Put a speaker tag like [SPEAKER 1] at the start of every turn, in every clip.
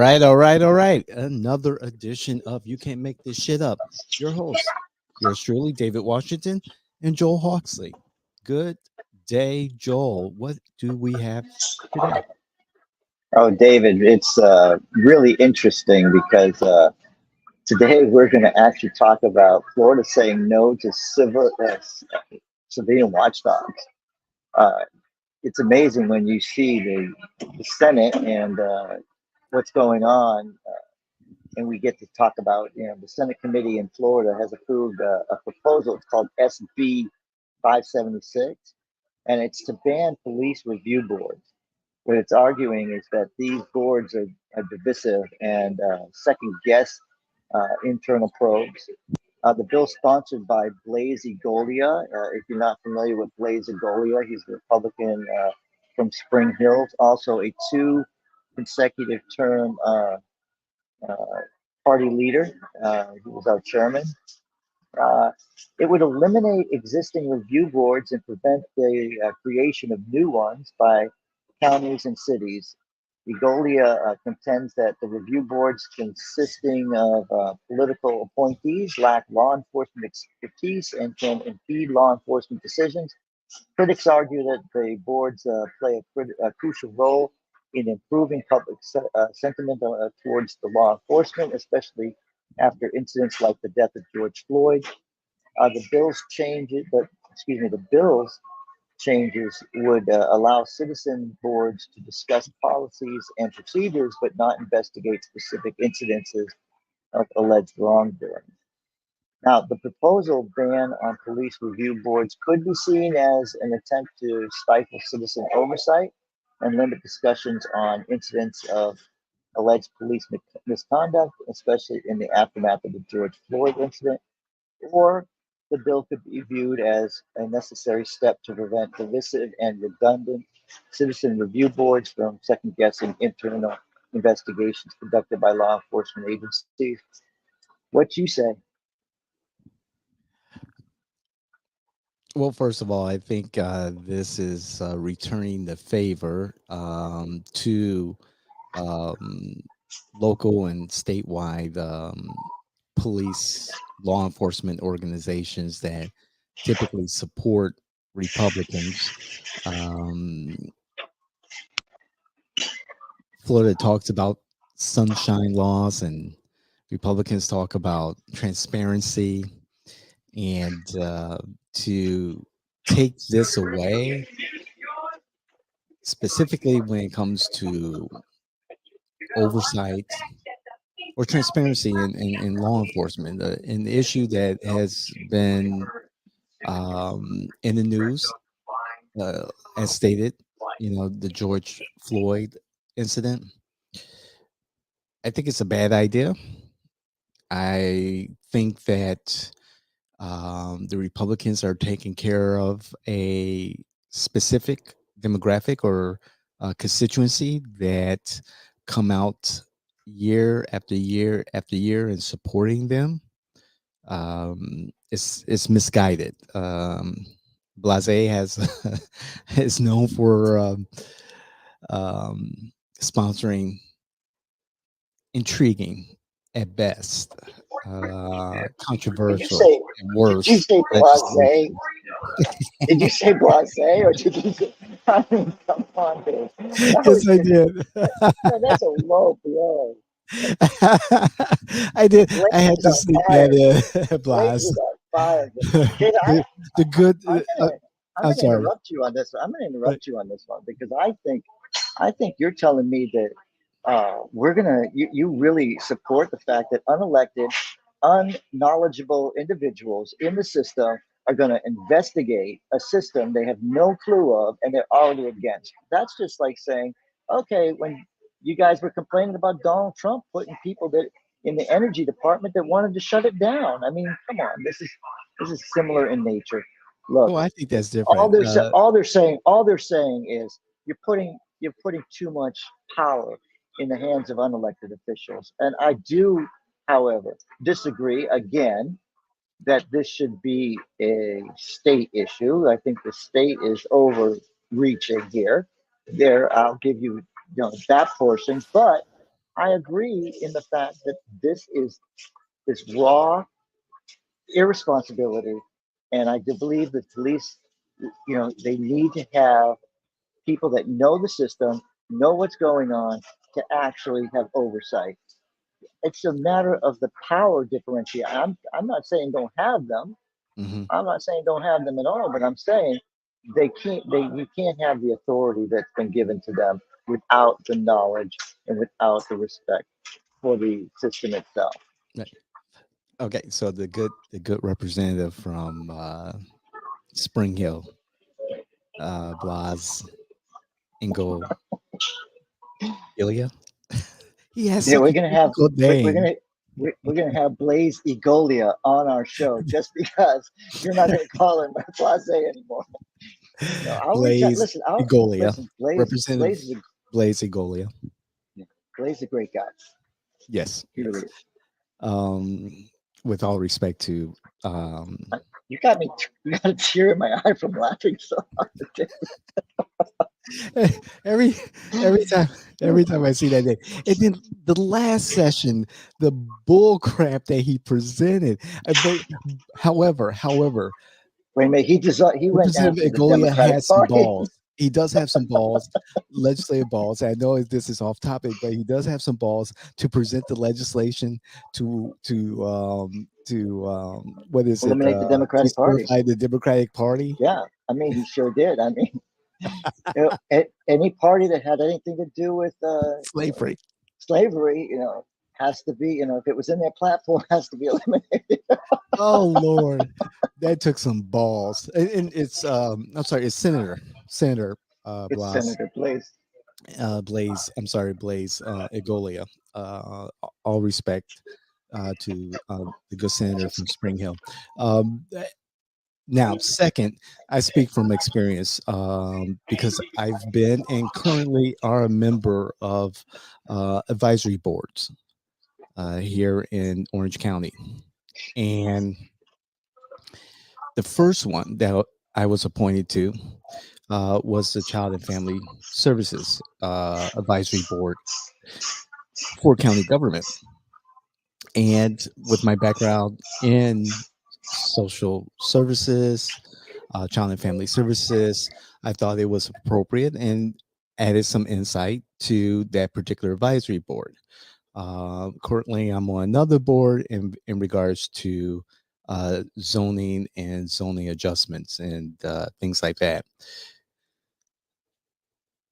[SPEAKER 1] all right. Another edition of You Can't Make This Shit Up. Your host, yours truly, David Washington and Joel Hawksley. Good day, Joel. What do we have today?
[SPEAKER 2] Oh, David, it's really interesting because today we're going to actually talk about Florida saying no to civilian watchdogs. Uh, it's amazing when you see the Senate and what's going on, and we get to talk about, the Senate committee in Florida has approved a proposal. It's called SB 576, and it's to ban police review boards. What it's arguing is that these boards are divisive and second guess internal probes. The bill sponsored by Blaise Golia. If you're not familiar with Blaise Golia, he's a Republican from Spring Hills, also a two consecutive term uh, party leader. He was our chairman. Uh, it would eliminate existing review boards and prevent the creation of new ones by counties and cities. Egolia contends that the review boards consisting of political appointees lack law enforcement expertise and can impede law enforcement decisions. Critics argue that the boards play a crucial role in improving public sentiment towards the law enforcement, especially after incidents like the death of George Floyd. The bills changes would allow citizen boards to discuss policies and procedures, but not investigate specific incidences of alleged wrongdoing. Now, the proposal ban on police review boards could be seen as an attempt to stifle citizen oversight and limit discussions on incidents of alleged police misconduct, especially in the aftermath of the George Floyd incident, or the bill could be viewed as a necessary step to prevent divisive and redundant citizen review boards from second guessing internal investigations conducted by law enforcement agencies. What you say?
[SPEAKER 1] Well, first of all, I think this is returning the favor to um, local and statewide police law enforcement organizations that typically support Republicans. Um, Florida talks about sunshine laws, and Republicans talk about transparency. And to take this away, specifically when it comes to oversight or transparency in law enforcement, an issue that has been in the news, as stated, the George Floyd incident. I think it's a bad idea. I think that the Republicans are taking care of a specific demographic or constituency that come out year after year after year and supporting them. It's misguided. Blase has is known for sponsoring intriguing at best,
[SPEAKER 2] Did you
[SPEAKER 1] controversial
[SPEAKER 2] say?
[SPEAKER 1] and
[SPEAKER 2] Did you
[SPEAKER 1] worse
[SPEAKER 2] say blase?
[SPEAKER 1] legislation.
[SPEAKER 2] Did you say blase, or did you say? I mean, come on, dude. That
[SPEAKER 1] Yes,
[SPEAKER 2] was
[SPEAKER 1] I
[SPEAKER 2] just
[SPEAKER 1] did.
[SPEAKER 2] that's a low blow.
[SPEAKER 1] I did.
[SPEAKER 2] Blaze
[SPEAKER 1] I had
[SPEAKER 2] is
[SPEAKER 1] to
[SPEAKER 2] on
[SPEAKER 1] sneak that
[SPEAKER 2] fire.
[SPEAKER 1] in,
[SPEAKER 2] Blaze
[SPEAKER 1] Blas.
[SPEAKER 2] is on fire. Kid,
[SPEAKER 1] The good.
[SPEAKER 2] I'm gonna I'm
[SPEAKER 1] I'm
[SPEAKER 2] gonna
[SPEAKER 1] sorry.
[SPEAKER 2] interrupt you on this. I'm gonna
[SPEAKER 1] But
[SPEAKER 2] interrupt you on this one because I think you're telling me that you really support the fact that unelected, unknowledgeable individuals in the system are going to investigate a system they have no clue of and they're already against. That's just like saying, okay, when you guys were complaining about Donald Trump putting people that in the energy department that wanted to shut it down. I mean, come on, this is similar in nature. Look,
[SPEAKER 1] well, I think that's
[SPEAKER 2] all
[SPEAKER 1] different.
[SPEAKER 2] they're all they're saying is you're putting too much power in the hands of unelected officials. And I do, however, disagree again that this should be a state issue. I think the state is overreaching here. There, I'll give you, that portion, but I agree in the fact that this raw irresponsibility, and I do believe the police, they need to have people that know the system, know what's going on, to actually have oversight. It's a matter of the power differential. I'm not saying don't have them.
[SPEAKER 1] Hmm.
[SPEAKER 2] I'm not saying don't have them at all, but I'm saying you can't have the authority that's been given to them without the knowledge and without the respect for the system itself.
[SPEAKER 1] Okay, so the good representative from Spring Hill, Blas Ingo Ilya. He has
[SPEAKER 2] Yeah,
[SPEAKER 1] such
[SPEAKER 2] we're
[SPEAKER 1] a
[SPEAKER 2] gonna have
[SPEAKER 1] difficult
[SPEAKER 2] we're
[SPEAKER 1] name.
[SPEAKER 2] gonna we're gonna have Blaze Egolia on our show just because you're not gonna call him Blase anymore. No, I'll reach out.
[SPEAKER 1] Blaze
[SPEAKER 2] Listen, I'll
[SPEAKER 1] Egolia,
[SPEAKER 2] listen. Blaze
[SPEAKER 1] Representative
[SPEAKER 2] Blaze is a
[SPEAKER 1] Blaze Egolia.
[SPEAKER 2] Blaze is a great guy.
[SPEAKER 1] Yes,
[SPEAKER 2] He really
[SPEAKER 1] yes.
[SPEAKER 2] is.
[SPEAKER 1] Um, with all respect to, um,
[SPEAKER 2] You got me. You got a tear in my eye from laughing so hard.
[SPEAKER 1] every every time I see that name, and then the last session, the bull crap that he presented. But however,
[SPEAKER 2] Wait a minute. He went
[SPEAKER 1] Representative
[SPEAKER 2] after the
[SPEAKER 1] Egolia
[SPEAKER 2] Democratic
[SPEAKER 1] has some
[SPEAKER 2] Party.
[SPEAKER 1] balls. He does have some balls, legislative balls. I know this is off topic, but he does have some balls to present the legislation to what is it?
[SPEAKER 2] Eliminate the Democratic Party.
[SPEAKER 1] Disqualify the Democratic Party.
[SPEAKER 2] Yeah, I mean, he sure did. I mean, any party that had anything to do with
[SPEAKER 1] Slavery.
[SPEAKER 2] slavery, has to be, if it was in their platform, has to be eliminated.
[SPEAKER 1] Oh Lord, that took some balls. And it's I'm sorry, it's Senator
[SPEAKER 2] It's
[SPEAKER 1] Blas
[SPEAKER 2] Senator Blaze.
[SPEAKER 1] Blaze. I'm sorry, Blaze Egolia. All respect to the good senator from Spring Hill. Um, Now, second, I speak from experience because I've been and currently are a member of advisory boards here in Orange County. And the first one that I was appointed to was the Child and Family Services Advisory Board for county government. And with my background in social services, child and family services, I thought it was appropriate and added some insight to that particular advisory board. Currently, I'm on another board in regards to zoning and zoning adjustments and things like that.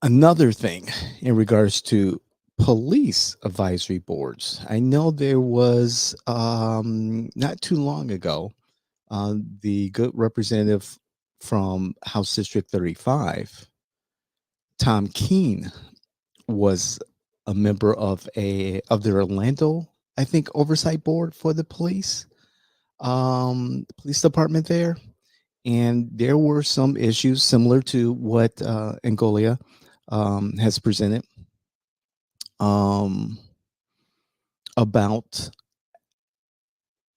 [SPEAKER 1] Another thing in regards to police advisory boards, I know there was not too long ago the good representative from House District 35, Tom Keene, was a member of the Orlando, I think, oversight board for the police department there. And there were some issues similar to what Angolia has presented um, about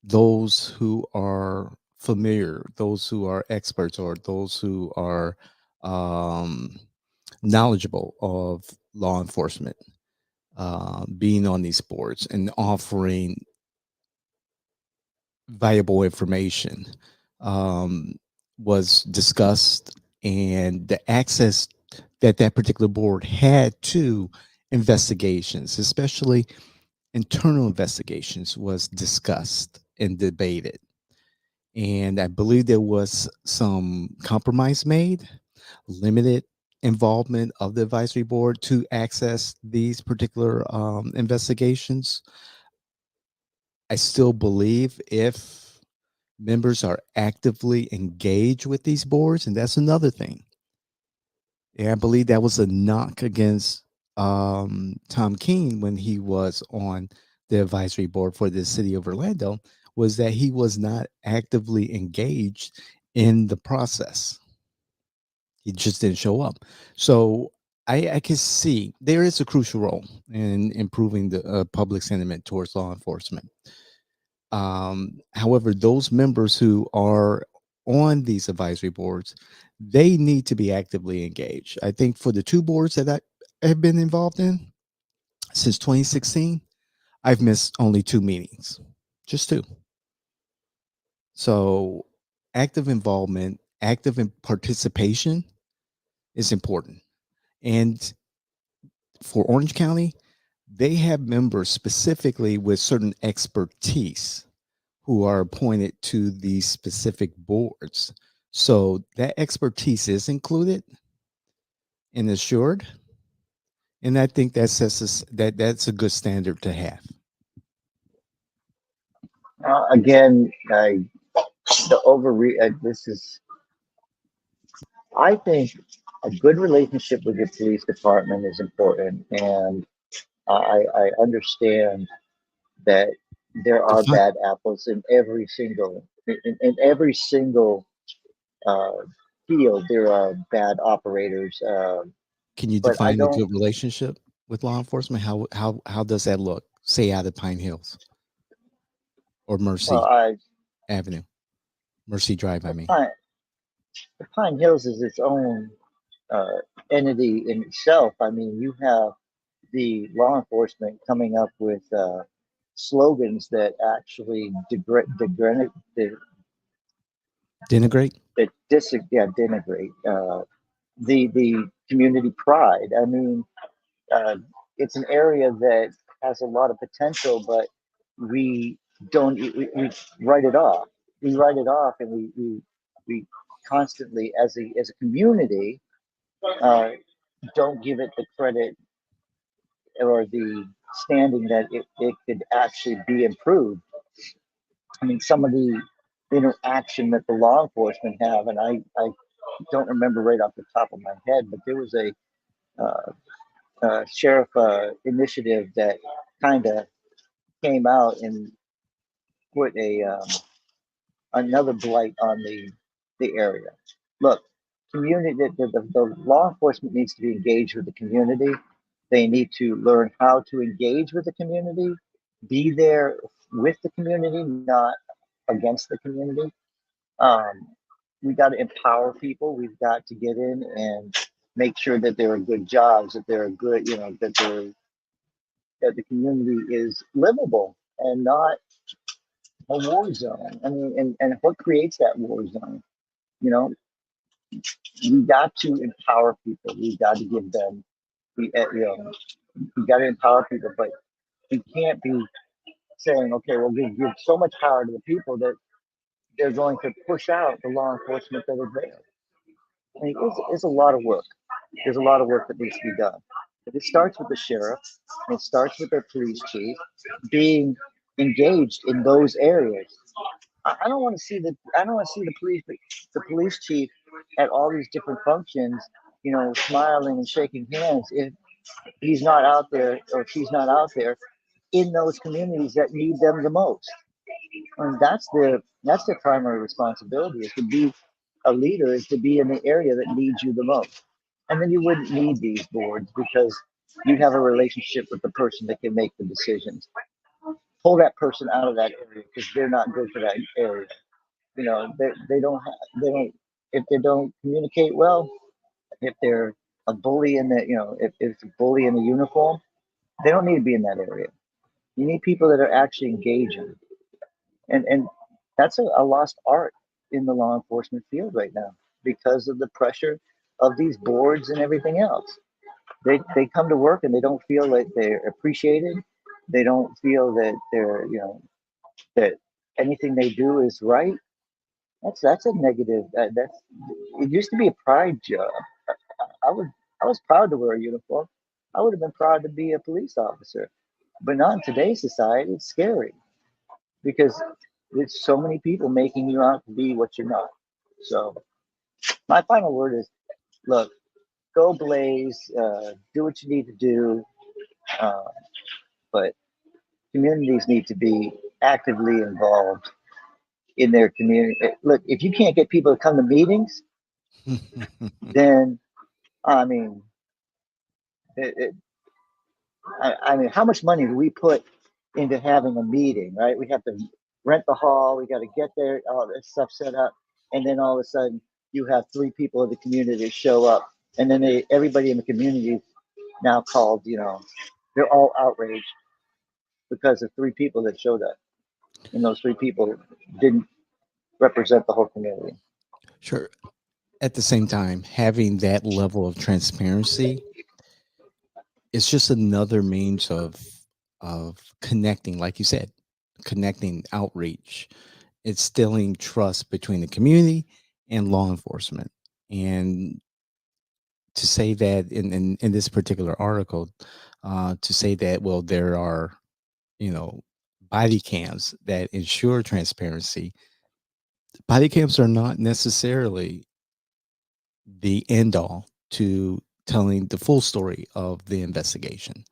[SPEAKER 1] those who are familiar, those who are experts, or those who are um, knowledgeable of law enforcement being on these boards and offering valuable information um, was discussed, and the access that that particular board had to investigations, especially internal investigations, was discussed and debated. And I believe there was some compromise made, limited involvement of the advisory board to access these particular investigations. I still believe if members are actively engaged with these boards, and that's another thing. And I believe that was a knock against Tom Keene when he was on the advisory board for the city of Orlando, was that he was not actively engaged in the process. He just didn't show up. So I can see there is a crucial role in improving the public sentiment towards law enforcement. However, those members who are on these advisory boards, they need to be actively engaged. I think for the two boards that I have been involved in, Since 2016, I've missed only 2 meetings, just two. So active involvement, participation is important. And for Orange County, they have members specifically with certain expertise who are appointed to these specific boards. So that expertise is included and assured. And I think that sets us that's a good standard to have.
[SPEAKER 2] Again, the this is, I think a good relationship with your police department is important. And I understand that there are
[SPEAKER 1] Define,
[SPEAKER 2] bad apples in every single uh, field. There are bad operators,
[SPEAKER 1] can you
[SPEAKER 2] but I
[SPEAKER 1] define a
[SPEAKER 2] don't.
[SPEAKER 1] good relationship with law enforcement? How does that look? Say out of Pine Hills or
[SPEAKER 2] Well,
[SPEAKER 1] Mercy
[SPEAKER 2] I
[SPEAKER 1] Avenue, Mercy Drive, I
[SPEAKER 2] the
[SPEAKER 1] mean.
[SPEAKER 2] Pine, the Pine Hills is its own uh, entity in itself. I mean, you have the law enforcement coming up with slogans that actually
[SPEAKER 1] Denigrate?
[SPEAKER 2] denigrate the community pride. I mean, uh, it's an area that has a lot of potential, but we don't. We write it off. We write it off, and we constantly, as a community, uh, don't give it the credit or the standing that it could actually be improved. I mean, some of the interaction that the law enforcement have, and I don't remember right off the top of my head, but there was a sheriff initiative that kind of came out and put another blight on the area. Look, community the law enforcement needs to be engaged with the community. They need to learn how to engage with the community, be there with the community, not against the community. Um, we got to empower people. We've got to get in and make sure that there are good jobs, that there are good, that the community is livable and not a war zone. I mean, and what creates that war zone? You know, we got to empower people. We got to give them, we got to empower people, but we can't be saying, okay, well, we give so much power to the people that they're going to push out the law enforcement that is there. I mean, it's a lot of work. There's a lot of work that needs to be done. But it starts with the sheriff, and it starts with their police chief being engaged in those areas. I don't want to see the police chief at all these different functions, smiling and shaking hands if he's not out there or she's not out there in those communities that need them the most. And that's their primary responsibility is to be a leader, is to be in the area that needs you the most. And then you wouldn't need these boards because you have a relationship with the person that can make the decisions. Pull that person out of that area because they're not good for that area. They don't if they don't communicate well, if they're a bully if it's a bully in a uniform, they don't need to be in that area. You need people that are actually engaging. And that's a lost art in the law enforcement field right now because of the pressure of these boards and everything else. They come to work and they don't feel like they're appreciated. They don't feel that that anything they do is right. That's a negative. That's It used to be a pride job. I was I was proud to wear a uniform. I would have been proud to be a police officer, but not in today's society. It's scary because there's so many people making you out to be what you're not. So my final word is: look, go blaze, do what you need to do, uh, but communities need to be actively involved in their community. Look, if you can't get people to come to meetings, then I mean, it, it, I mean, how much money do we put into having a meeting, right? We have to rent the hall, we got to get there, all this stuff set up, and then all of a sudden you have three people in the community show up, and then everybody in the community now called, they're all outraged because of three people that showed up, and those three people didn't represent the whole community.
[SPEAKER 1] Sure. At the same time, having that level of transparency is just another means of connecting, like you said, connecting outreach, instilling trust between the community and law enforcement. And to say that in this particular article, to say that, well, there are, you know, body cams that ensure transparency. Body cams are not necessarily the end all to telling the full story of the investigation.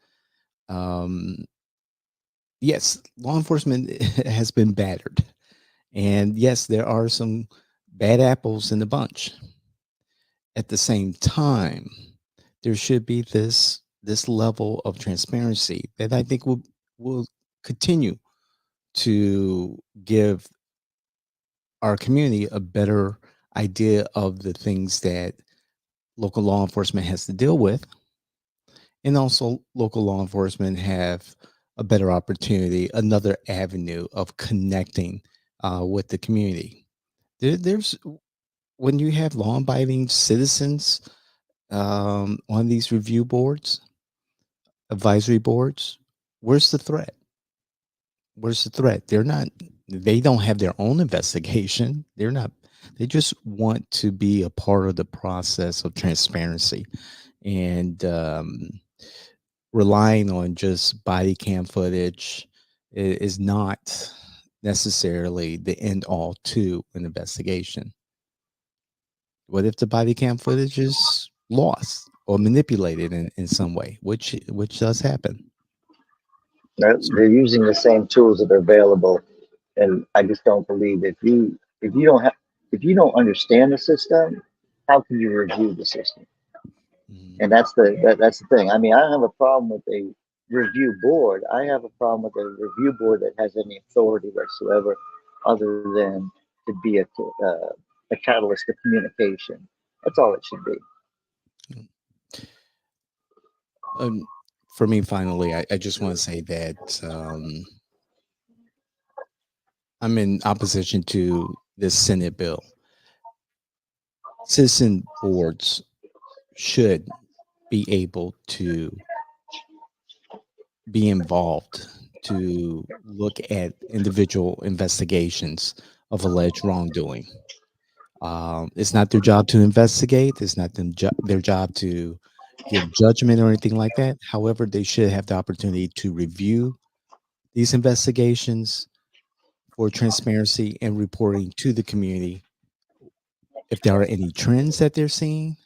[SPEAKER 1] Um, yes, law enforcement has been battered, and yes, there are some bad apples in the bunch. At the same time, there should be this level of transparency that I think will continue to give our community a better idea of the things that local law enforcement has to deal with, and also local law enforcement have a better opportunity, another avenue of connecting with the community. There's when you have law-abiding citizens on these review boards, advisory boards, where's the threat? Where's the threat? They don't have their own investigation. They just want to be a part of the process of transparency. And relying on just body cam footage is not necessarily the end all to an investigation. What if the body cam footage is lost or manipulated in some way, which does happen? So,
[SPEAKER 2] They're using the same tools that are available, and I just don't believe if you don't have if you don't understand the system, how can you review the system?
[SPEAKER 1] mhm.
[SPEAKER 2] And that's the thing. I mean, I don't have a problem with a review board. I have a problem with a review board that has any authority whatsoever, other than to be a catalyst of communication. That's all it should be.
[SPEAKER 1] Um, for me, finally, I just want to say that I'm in opposition to this Senate bill. Citizen boards should be able to be involved to look at individual investigations of alleged wrongdoing. It's not their job to investigate. It's not their job to give judgment or anything like that. However, they should have the opportunity to review these investigations for transparency and reporting to the community if there are any trends that they're seeing,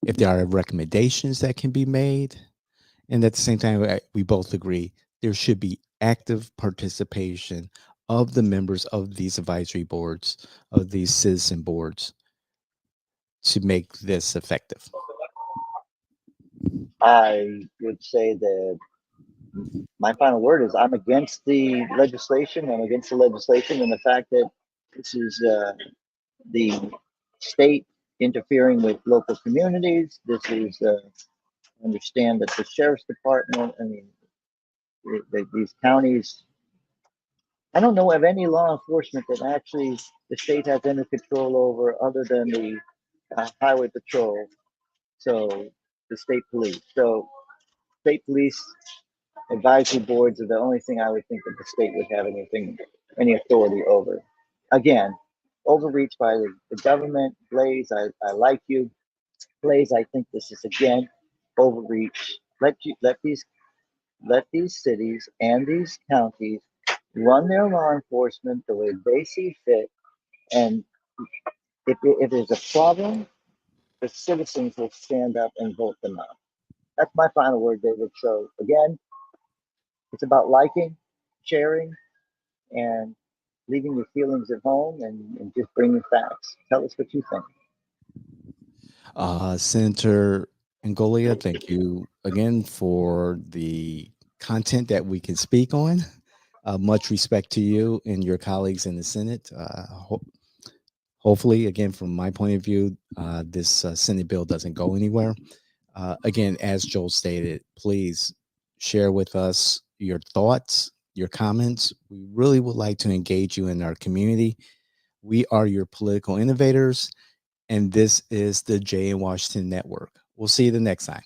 [SPEAKER 1] if there are recommendations that can be made. And at the same time, we both agree there should be active participation of the members of these advisory boards, of these citizen boards, to make this effective.
[SPEAKER 2] I would say that my final word is I'm against the legislation. I'm against the legislation and the fact that this is the state interfering with local communities. This is understand that the sheriff's department. I mean, these counties. I don't know of any law enforcement that actually the state has any control over other than the highway patrol. So the state police. So state police advisory boards are the only thing I would think that the state would have any authority over. Again, overreach by the government. Blaze, I like you. Blaze, I think this is again overreach. Let these cities and these counties run their law enforcement the way they see fit. And if there's a problem, the citizens will stand up and vote them out. That's my final word, David. So again, it's about liking, sharing, and leaving your feelings at home and just bringing facts. Tell us what you think.
[SPEAKER 1] Senator Angolia, thank you again for the content that we can speak on. Much respect to you and your colleagues in the Senate. Hopefully, again, from my point of view, this Senate bill doesn't go anywhere. Again, as Joel stated, please share with us your thoughts, your comments. We really would like to engage you in our community. We are your political innovators, and this is the Jay in Washington Network. We'll see you the next time.